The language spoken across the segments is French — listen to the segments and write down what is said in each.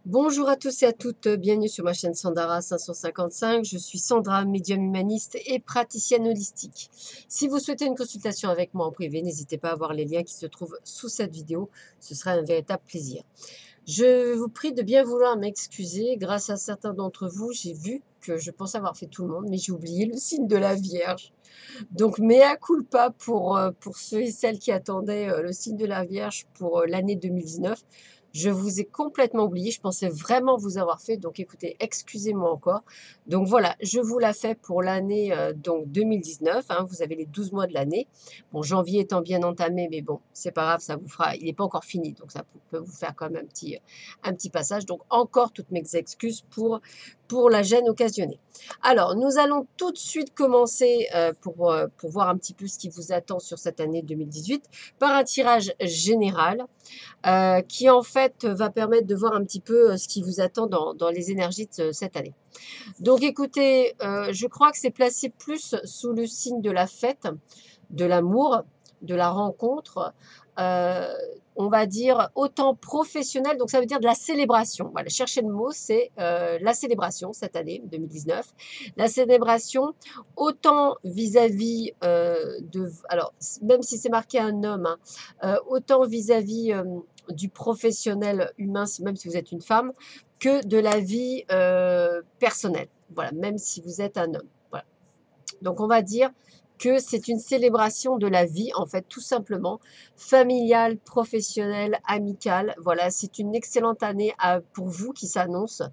Bonjour à tous et à toutes, bienvenue sur ma chaîne Sandara 555. Je suis Sandra, médium humaniste et praticienne holistique. Si vous souhaitez une consultation avec moi en privé, n'hésitez pas à voir les liens qui se trouvent sous cette vidéo. Ce sera un véritable plaisir. Je vous prie de bien vouloir m'excuser. Grâce à certains d'entre vous, j'ai vu que je pensais avoir fait tout le monde, mais j'ai oublié le signe de la Vierge. Donc, mea culpa pour ceux et celles qui attendaient le signe de la Vierge pour l'année 2019. Je vous ai complètement oublié. Je pensais vraiment vous avoir fait. Donc, écoutez, excusez-moi encore. Donc, voilà, je vous la fais pour l'année donc 2019. Hein, vous avez les 12 mois de l'année. Bon, janvier étant bien entamé, mais bon, c'est pas grave, ça vous fera. Il n'est pas encore fini. Donc, ça peut vous faire quand même un petit passage. Donc, encore toutes mes excuses pour la gêne occasionnée. Alors, nous allons tout de suite commencer pour voir un petit peu ce qui vous attend sur cette année 2018 par un tirage général qui en fait va permettre de voir un petit peu ce qui vous attend dans les énergies de cette année. Donc écoutez, je crois que c'est placé plus sous le signe de la fête, de l'amour, de la rencontre, euh, on va dire autant professionnel, donc ça veut dire de la célébration. Voilà, chercher le mot, c'est la célébration cette année 2019. La célébration autant vis-à-vis alors même si c'est marqué un homme, hein, autant vis-à-vis du professionnel humain, même si vous êtes une femme, que de la vie personnelle. Voilà, même si vous êtes un homme. Voilà. Donc on va dire que c'est une célébration de la vie, en fait, tout simplement, familiale, professionnelle, amicale. Voilà, c'est une excellente année pour vous qui s'annonce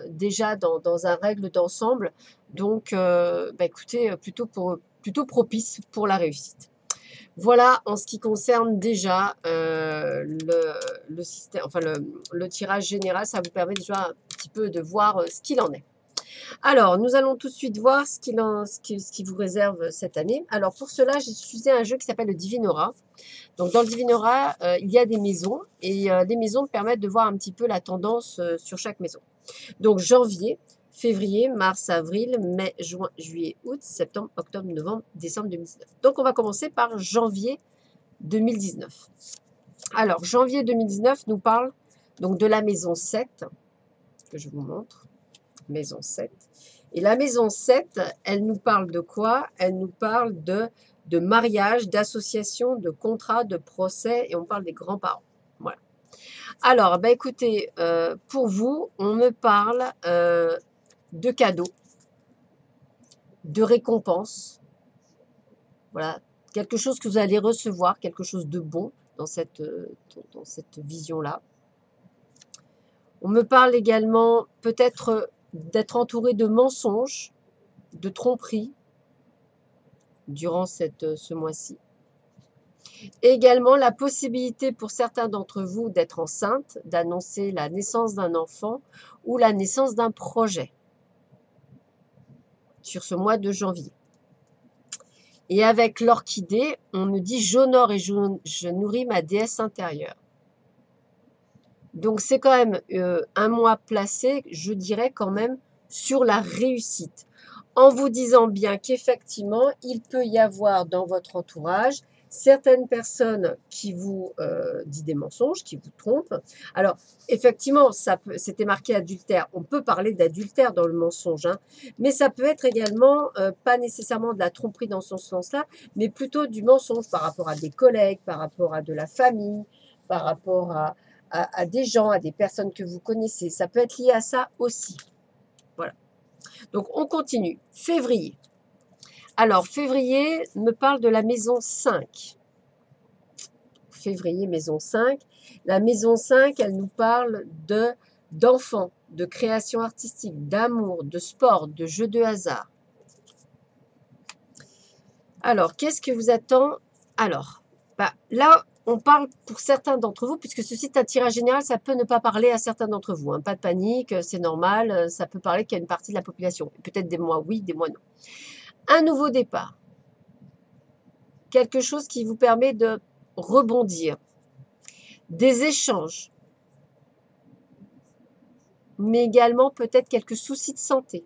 déjà dans un règle d'ensemble. Donc, bah, écoutez, plutôt propice pour la réussite. Voilà en ce qui concerne déjà le système, enfin le tirage général, ça vous permet déjà un petit peu de voir ce qu'il en est. Alors, nous allons tout de suite voir ce qui vous réserve cette année. Alors, pour cela, j'ai utilisé un jeu qui s'appelle le Divinora. Donc, dans le Divinora, il y a des maisons et les maisons permettent de voir un petit peu la tendance sur chaque maison. Donc, janvier, février, mars, avril, mai, juin, juillet, août, septembre, octobre, novembre, décembre 2019. Donc, on va commencer par janvier 2019. Alors, janvier 2019 nous parle donc de la maison 7, que je vous montre. Maison 7. Et la maison 7, elle nous parle de quoi? Elle nous parle de mariage, d'association, de contrat, de procès, et on parle des grands-parents. Voilà. Alors, bah écoutez, pour vous, on me parle de cadeaux, de récompenses. Voilà, quelque chose que vous allez recevoir, quelque chose de bon dans cette vision-là. On me parle également peut-être d'être entouré de mensonges, de tromperies durant ce mois-ci. Également la possibilité pour certains d'entre vous d'être enceinte, d'annoncer la naissance d'un enfant ou la naissance d'un projet sur ce mois de janvier. Et avec l'orchidée, on me dit j'honore et je nourris ma déesse intérieure. Donc c'est quand même un mois placé, je dirais quand même, sur la réussite. En vous disant bien qu'effectivement, il peut y avoir dans votre entourage certaines personnes qui vous disent des mensonges, qui vous trompent. Alors, effectivement, c'était marqué adultère. On peut parler d'adultère dans le mensonge, hein, mais ça peut être également, pas nécessairement de la tromperie dans ce sens-là, mais plutôt du mensonge par rapport à des collègues, par rapport à de la famille, par rapport à des gens, à des personnes que vous connaissez. Ça peut être lié à ça aussi. Voilà. Donc, on continue. Février. Alors, février me parle de la maison 5. Février, maison 5. La maison 5, elle nous parle d'enfants, de création artistique, d'amour, de sport, de jeux de hasard. Alors, qu'est-ce que vous attend? Alors, bah, là, on parle pour certains d'entre vous, puisque ceci est un tirage général, ça peut ne pas parler à certains d'entre vous. Hein. Pas de panique, c'est normal, ça peut parler qu'à une partie de la population. Peut-être des mois oui, des mois non. Un nouveau départ. Quelque chose qui vous permet de rebondir. Des échanges. Mais également peut-être quelques soucis de santé.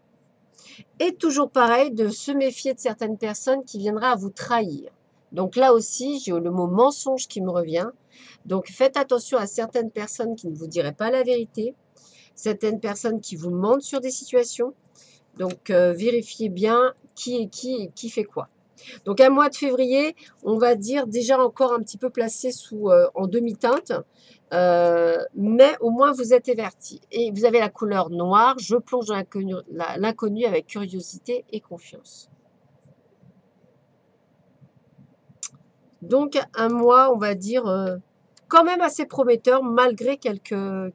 Et toujours pareil, de se méfier de certaines personnes qui viendraient à vous trahir. Donc là aussi, j'ai le mot mensonge qui me revient. Donc faites attention à certaines personnes qui ne vous diraient pas la vérité, certaines personnes qui vous mentent sur des situations. Donc vérifiez bien qui est qui et qui fait quoi. Donc un mois de février, on va dire déjà encore un petit peu placé en demi-teinte, mais au moins vous êtes averti. Et vous avez la couleur noire, je plonge dans l'inconnu avec curiosité et confiance. Donc un mois, on va dire, quand même assez prometteur, malgré quelques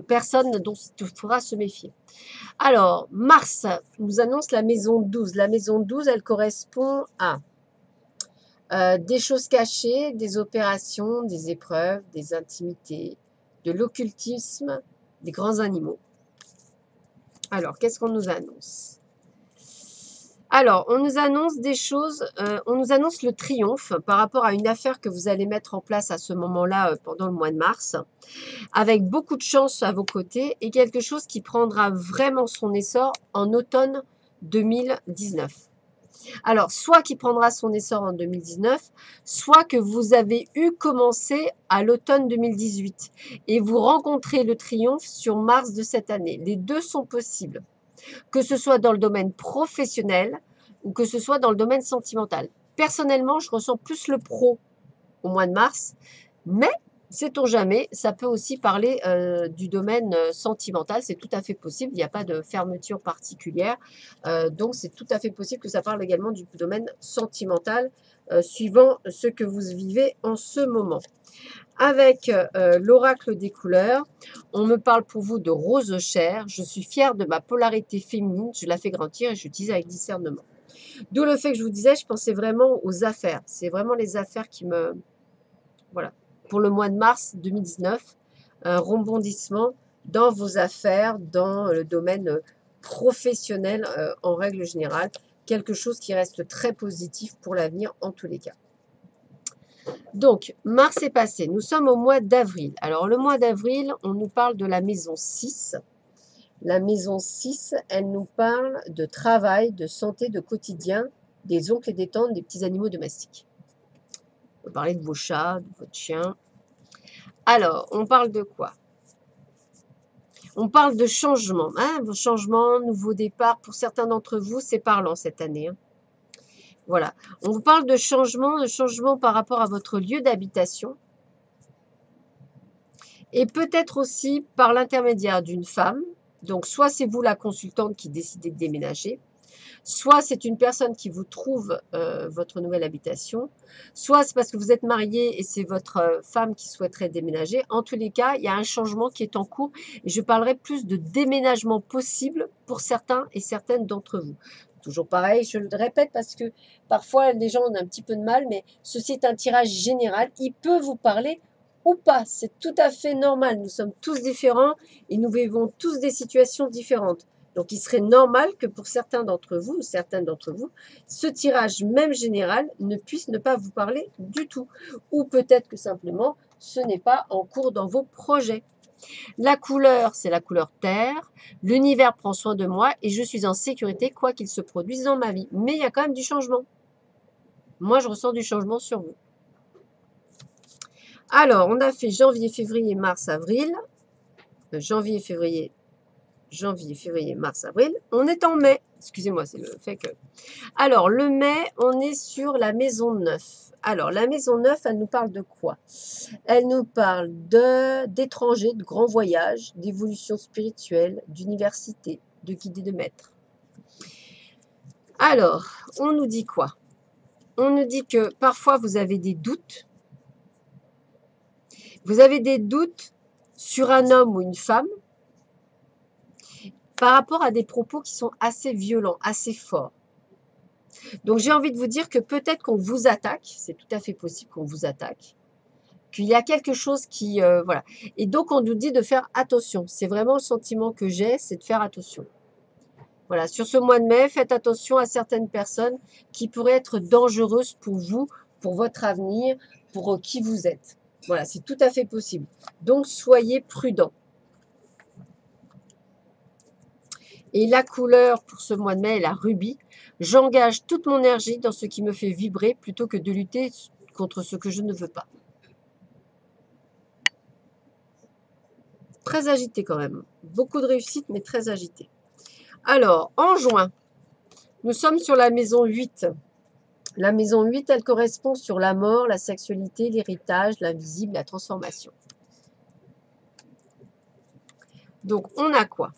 personnes dont il faudra se méfier. Alors, Mars nous annonce la maison 12. La maison 12, elle correspond à des choses cachées, des opérations, des épreuves, des intimités, de l'occultisme, des grands animaux. Alors, qu'est-ce qu'on nous annonce? Alors, on nous annonce des choses, on nous annonce le triomphe par rapport à une affaire que vous allez mettre en place à ce moment-là pendant le mois de mars, avec beaucoup de chance à vos côtés et quelque chose qui prendra vraiment son essor en automne 2019. Alors, soit qui prendra son essor en 2019, soit que vous avez eu commencé à l'automne 2018 et vous rencontrez le triomphe sur mars de cette année. Les deux sont possibles, que ce soit dans le domaine professionnel ou que ce soit dans le domaine sentimental. Personnellement, je ressens plus le pro au mois de mars, mais sait-on jamais, ça peut aussi parler du domaine sentimental, c'est tout à fait possible, il n'y a pas de fermeture particulière, donc c'est tout à fait possible que ça parle également du domaine sentimental, suivant ce que vous vivez en ce moment. Avec l'oracle des couleurs, on me parle pour vous de rose chair, je suis fière de ma polarité féminine, je la fais grandir et j'utilise avec discernement. D'où le fait que je vous disais, je pensais vraiment aux affaires, c'est vraiment les affaires qui me... Voilà. Pour le mois de mars 2019, un rebondissement dans vos affaires, dans le domaine professionnel en règle générale. Quelque chose qui reste très positif pour l'avenir en tous les cas. Donc, mars est passé. Nous sommes au mois d'avril. Alors, le mois d'avril, on nous parle de la maison 6. La maison 6, elle nous parle de travail, de santé, de quotidien, des oncles et des tantes, des petits animaux domestiques. On peut parler de vos chats, de votre chien. Alors, on parle de quoi? On parle de changement. Hein, vos changements, nouveaux départs. Pour certains d'entre vous, c'est parlant cette année. Hein. Voilà. On vous parle de changement par rapport à votre lieu d'habitation. Et peut-être aussi par l'intermédiaire d'une femme. Donc, soit c'est vous la consultante qui décidez de déménager, soit c'est une personne qui vous trouve votre nouvelle habitation, soit c'est parce que vous êtes marié et c'est votre femme qui souhaiterait déménager. En tous les cas, il y a un changement qui est en cours et je parlerai plus de déménagement possible pour certains et certaines d'entre vous. Toujours pareil, je le répète parce que parfois les gens ont un petit peu de mal, mais ceci est un tirage général. Il peut vous parler ou pas, c'est tout à fait normal. Nous sommes tous différents et nous vivons tous des situations différentes. Donc, il serait normal que pour certains d'entre vous, ou certaines d'entre vous, ce tirage, même général, ne puisse ne pas vous parler du tout. Ou peut-être que simplement, ce n'est pas en cours dans vos projets. La couleur, c'est la couleur terre. L'univers prend soin de moi et je suis en sécurité, quoi qu'il se produise dans ma vie. Mais il y a quand même du changement. Moi, je ressens du changement sur vous. Alors, on a fait janvier, février, mars, avril. Janvier, février, mars, avril. On est en mai. Excusez-moi, c'est le fait que... Alors, le mai, on est sur la maison 9. Alors, la maison 9, elle nous parle de quoi? Elle nous parle d'étrangers, de grands voyages, d'évolution spirituelle, d'université, de guider de maître. Alors, on nous dit quoi? On nous dit que parfois, vous avez des doutes. Vous avez des doutes sur un homme ou une femme par rapport à des propos qui sont assez violents, assez forts. Donc, j'ai envie de vous dire que peut-être qu'on vous attaque, c'est tout à fait possible qu'on vous attaque, qu'il y a quelque chose qui... voilà. Et donc, on nous dit de faire attention. C'est vraiment le sentiment que j'ai, c'est de faire attention. Voilà, sur ce mois de mai, faites attention à certaines personnes qui pourraient être dangereuses pour vous, pour votre avenir, pour qui vous êtes. Voilà, c'est tout à fait possible. Donc, soyez prudents. Et la couleur pour ce mois de mai est la rubis. J'engage toute mon énergie dans ce qui me fait vibrer plutôt que de lutter contre ce que je ne veux pas. Très agité quand même. Beaucoup de réussite, mais très agité. Alors, en juin, nous sommes sur la maison 8. La maison 8, elle correspond sur la mort, la sexualité, l'héritage, l'invisible, la transformation. Donc, on a quoi?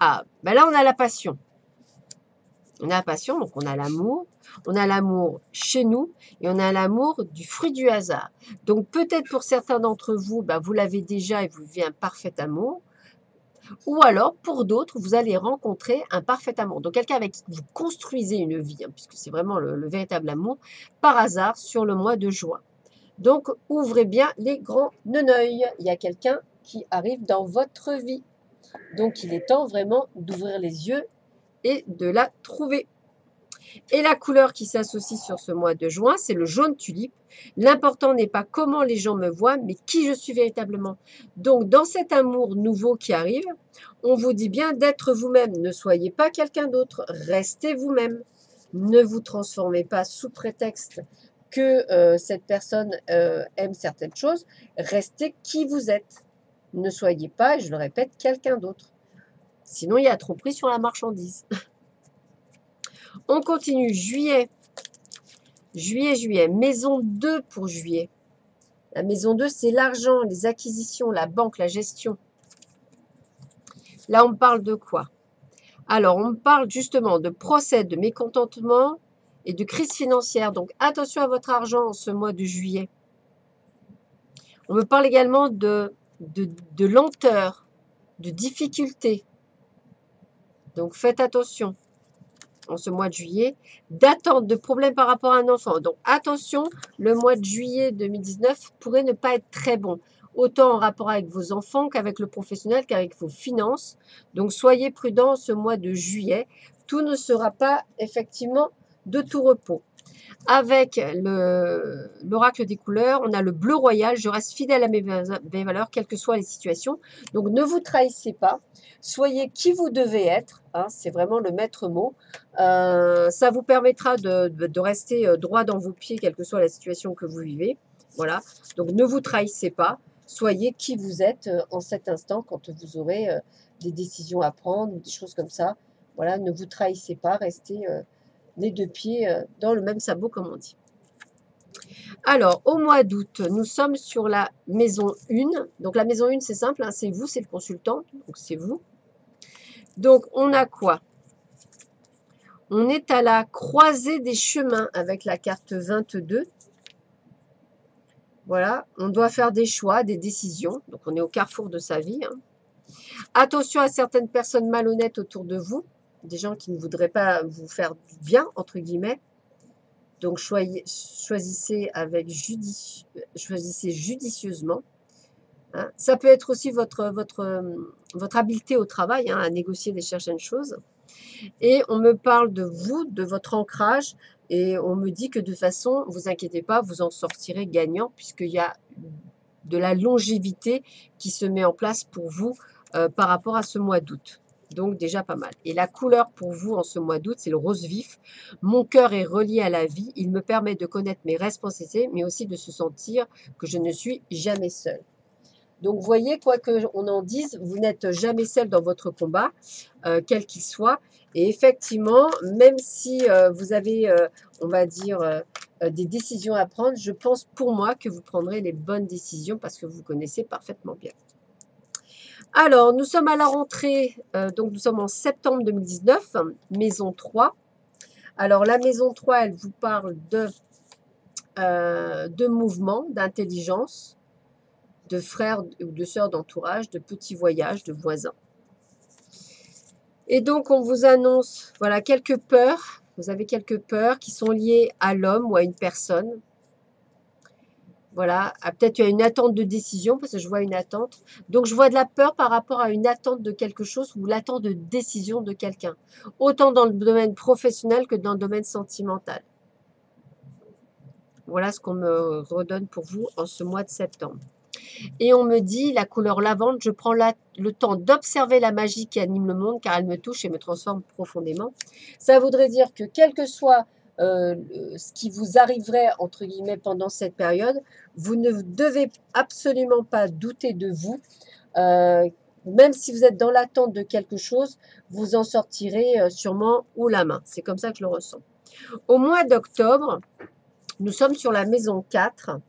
Ah, ben là, on a la passion. On a la passion, donc on a l'amour. On a l'amour chez nous et on a l'amour du fruit du hasard. Donc, peut-être pour certains d'entre vous, ben, vous l'avez déjà et vous vivez un parfait amour. Ou alors, pour d'autres, vous allez rencontrer un parfait amour. Donc, quelqu'un avec qui vous construisez une vie, hein, puisque c'est vraiment le véritable amour, par hasard sur le mois de juin. Donc, ouvrez bien les grands neneuils. Il y a quelqu'un qui arrive dans votre vie. Donc, il est temps vraiment d'ouvrir les yeux et de la trouver. Et la couleur qui s'associe sur ce mois de juin, c'est le jaune tulipe. L'important n'est pas comment les gens me voient, mais qui je suis véritablement. Donc, dans cet amour nouveau qui arrive, on vous dit bien d'être vous-même. Ne soyez pas quelqu'un d'autre. Restez vous-même. Ne vous transformez pas sous prétexte que cette personne aime certaines choses. Restez qui vous êtes. Ne soyez pas, et je le répète, quelqu'un d'autre. Sinon, il y a trop pris sur la marchandise. On continue. Juillet. Juillet. Maison 2 pour juillet. La maison 2, c'est l'argent, les acquisitions, la banque, la gestion. Là, on parle de quoi? Alors, on parle justement de procès, de mécontentement et de crise financière. Donc, attention à votre argent en ce mois de juillet. On me parle également de lenteur, de difficulté. Donc, faites attention en ce mois de juillet, d'attente, de problèmes par rapport à un enfant. Donc, attention, le mois de juillet 2019 pourrait ne pas être très bon, autant en rapport avec vos enfants qu'avec le professionnel, qu'avec vos finances. Donc, soyez prudents ce mois de juillet. Tout ne sera pas effectivement de tout repos. Avec l'oracle des couleurs, on a le bleu royal. Je reste fidèle à mes valeurs, quelles que soient les situations. Donc, ne vous trahissez pas. Soyez qui vous devez être. Hein, c'est vraiment le maître mot. Ça vous permettra de rester droit dans vos pieds, quelle que soit la situation que vous vivez. Voilà. Donc, ne vous trahissez pas. Soyez qui vous êtes en cet instant quand vous aurez des décisions à prendre ou des choses comme ça. Voilà, ne vous trahissez pas. Restez les deux pieds dans le même sabot, comme on dit. Alors, au mois d'août, nous sommes sur la maison 1. Donc, la maison 1, c'est simple, hein, c'est vous, c'est le consultant. Donc, c'est vous. Donc, on a quoi? On est à la croisée des chemins avec la carte 22. Voilà, on doit faire des choix, des décisions. Donc, on est au carrefour de sa vie. Hein. Attention à certaines personnes malhonnêtes autour de vous. Des gens qui ne voudraient pas vous faire du bien, entre guillemets. Donc, choisissez judicieusement. Hein. Ça peut être aussi votre habileté au travail, hein, à négocier certaines choses. Et on me parle de vous, de votre ancrage. Et on me dit que de toute façon, vous inquiétez pas, vous en sortirez gagnant puisqu'il y a de la longévité qui se met en place pour vous par rapport à ce mois d'août. Donc déjà pas mal. Et la couleur pour vous en ce mois d'août, c'est le rose vif. Mon cœur est relié à la vie. Il me permet de connaître mes responsabilités, mais aussi de se sentir que je ne suis jamais seule. Donc, vous voyez, quoi qu'on en dise, vous n'êtes jamais seul dans votre combat, quel qu'il soit. Et effectivement, même si vous avez, on va dire, des décisions à prendre, je pense pour moi que vous prendrez les bonnes décisions parce que vous connaissez parfaitement bien. Alors, nous sommes à la rentrée, donc nous sommes en septembre 2019, maison 3. Alors, la maison 3, elle vous parle de mouvement, d'intelligence, de frères ou de sœurs d'entourage, de petits voyages, de voisins. Et donc, on vous annonce, voilà, quelques peurs. Vous avez quelques peurs qui sont liées à l'homme ou à une personne. Voilà, peut-être il y a une attente de décision, parce que je vois une attente. Donc, je vois de la peur par rapport à une attente de quelque chose ou l'attente de décision de quelqu'un. Autant dans le domaine professionnel que dans le domaine sentimental. Voilà ce qu'on me redonne pour vous en ce mois de septembre. Et on me dit, la couleur lavande, je prends le temps d'observer la magie qui anime le monde car elle me touche et me transforme profondément. Ça voudrait dire que quel que soit ce qui vous arriverait, entre guillemets, pendant cette période, vous ne devez absolument pas douter de vous. Même si vous êtes dans l'attente de quelque chose, vous en sortirez sûrement haut la main. C'est comme ça que je le ressens. Au mois d'octobre, nous sommes sur la maison 4.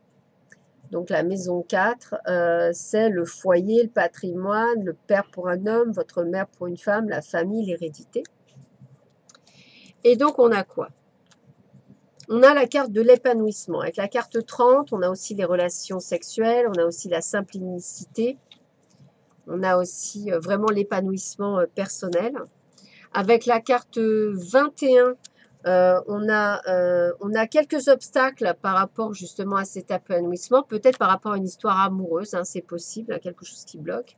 Donc la maison 4, c'est le foyer, le patrimoine, le père pour un homme, votre mère pour une femme, la famille, l'hérédité. Et donc on a quoi? On a la carte de l'épanouissement. Avec la carte 30, on a aussi les relations sexuelles, on a aussi la simplicité, on a aussi vraiment l'épanouissement personnel. Avec la carte 21, on a quelques obstacles par rapport justement à cet épanouissement, peut-être par rapport à une histoire amoureuse, hein, c'est possible, hein, quelque chose qui bloque.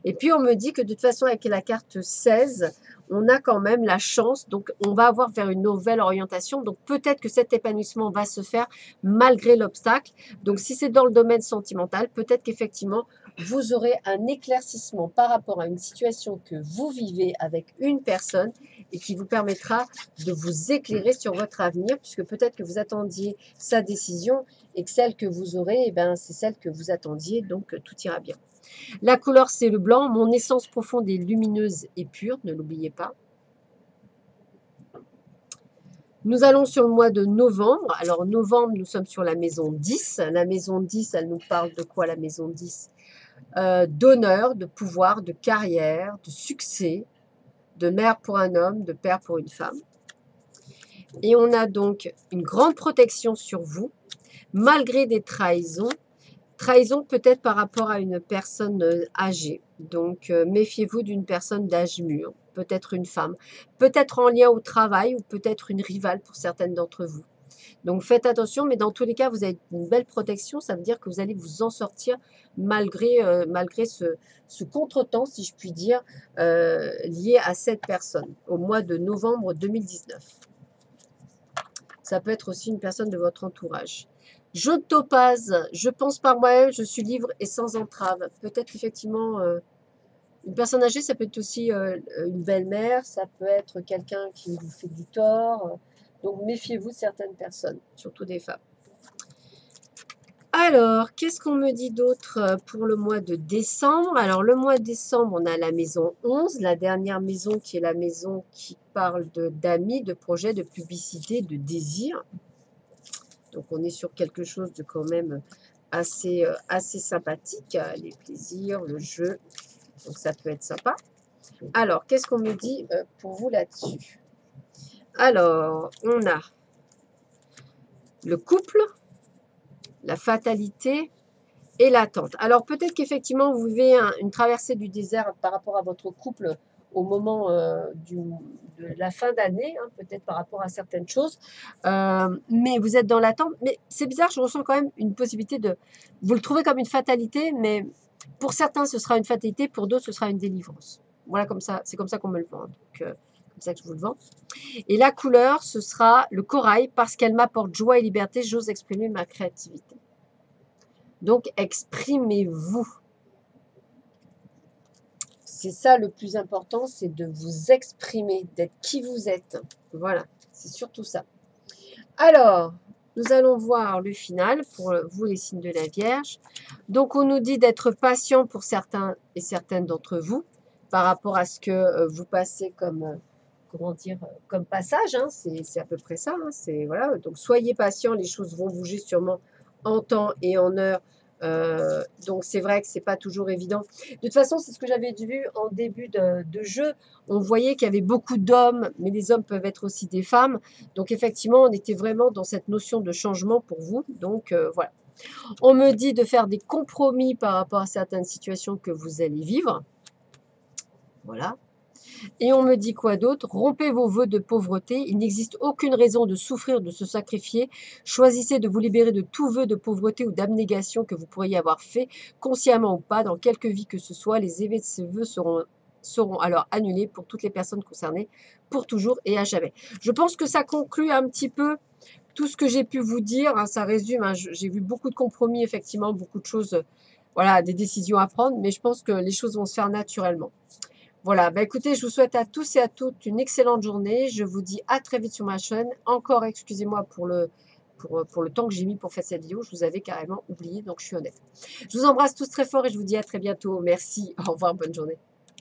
Et puis on me dit que de toute façon avec la carte 16, on a quand même la chance, donc on va avoir vers une nouvelle orientation, donc peut-être que cet épanouissement va se faire malgré l'obstacle. Donc si c'est dans le domaine sentimental, peut-être qu'effectivement vous aurez un éclaircissement par rapport à une situation que vous vivez avec une personne et qui vous permettra de vous éclairer sur votre avenir, puisque peut-être que vous attendiez sa décision et que celle que vous aurez, eh ben, c'est celle que vous attendiez, donc tout ira bien. La couleur, c'est le blanc. Mon essence profonde est lumineuse et pure, ne l'oubliez pas. Nous allons sur le mois de novembre. Alors, novembre, nous sommes sur la maison 10. La maison 10, elle nous parle de quoi, la maison 10? D'honneur, de pouvoir, de carrière, de succès, de mère pour un homme, de père pour une femme. Et on a donc une grande protection sur vous, malgré des trahisons. Trahison peut-être par rapport à une personne âgée. Donc, méfiez-vous d'une personne d'âge mûr, peut-être une femme, peut-être en lien au travail ou peut-être une rivale pour certaines d'entre vous. Donc, faites attention, mais dans tous les cas, vous avez une belle protection. Ça veut dire que vous allez vous en sortir malgré ce contretemps, si je puis dire, lié à cette personne au mois de novembre 2019. Ça peut être aussi une personne de votre entourage. Jaune de topaze, je pense par moi-même, je suis libre et sans entrave. Peut-être effectivement une personne âgée, ça peut être aussi une belle-mère, ça peut être quelqu'un qui vous fait du tort. Donc méfiez-vous de certaines personnes, surtout des femmes. Alors, qu'est-ce qu'on me dit d'autre pour le mois de décembre? Alors, le mois de décembre, on a la maison 11, la dernière maison qui est la maison qui parle d'amis, de projets, de publicité, de désir. Donc, on est sur quelque chose de quand même assez sympathique. Les plaisirs, le jeu. Donc, ça peut être sympa. Alors, qu'est-ce qu'on me dit pour vous là-dessus? Alors, on a le couple, la fatalité et l'attente. Alors, peut-être qu'effectivement, vous vivez une traversée du désert par rapport à votre couple au moment de la fin d'année, hein, peut-être par rapport à certaines choses. Mais vous êtes dans l'attente. Mais c'est bizarre, je ressens quand même une possibilité de... Vous le trouvez comme une fatalité, mais pour certains, ce sera une fatalité, pour d'autres, ce sera une délivrance. Voilà, comme ça, c'est comme ça qu'on me le vend. Donc, comme ça que je vous le vends. Et la couleur, ce sera le corail, parce qu'elle m'apporte joie et liberté, j'ose exprimer ma créativité. Donc, exprimez-vous. C'est ça le plus important, c'est de vous exprimer, d'être qui vous êtes. Voilà, c'est surtout ça. Alors, nous allons voir le final pour vous les signes de la Vierge. Donc, on nous dit d'être patient pour certains et certaines d'entre vous par rapport à ce que vous passez comme, comment dire, comme passage. Hein, c'est à peu près ça. Hein, voilà. Donc, soyez patient, les choses vont bouger sûrement en temps et en heure. Donc c'est vrai que c'est pas toujours évident. De toute façon, c'est ce que j'avais vu en début de jeu. On voyait qu'il y avait beaucoup d'hommes, mais les hommes peuvent être aussi des femmes. Donc effectivement, on était vraiment dans cette notion de changement pour vous. Donc voilà. On me dit de faire des compromis par rapport à certaines situations que vous allez vivre. Voilà. Et on me dit quoi d'autre? Rompez vos vœux de pauvreté. Il n'existe aucune raison de souffrir, de se sacrifier. Choisissez de vous libérer de tout vœu de pauvreté ou d'abnégation que vous pourriez avoir fait, consciemment ou pas, dans quelque vie que ce soit. Les effets de ces vœux seront alors annulés pour toutes les personnes concernées, pour toujours et à jamais. Je pense que ça conclut un petit peu tout ce que j'ai pu vous dire. Hein, ça résume. Hein, j'ai vu beaucoup de compromis, effectivement, beaucoup de choses voilà, des décisions à prendre, mais je pense que les choses vont se faire naturellement. Voilà, bah écoutez, je vous souhaite à tous et à toutes une excellente journée. Je vous dis à très vite sur ma chaîne. Encore, excusez-moi pour le temps que j'ai mis pour faire cette vidéo. Je vous avais carrément oublié, donc je suis honnête. Je vous embrasse tous très fort et je vous dis à très bientôt. Merci, au revoir, bonne journée.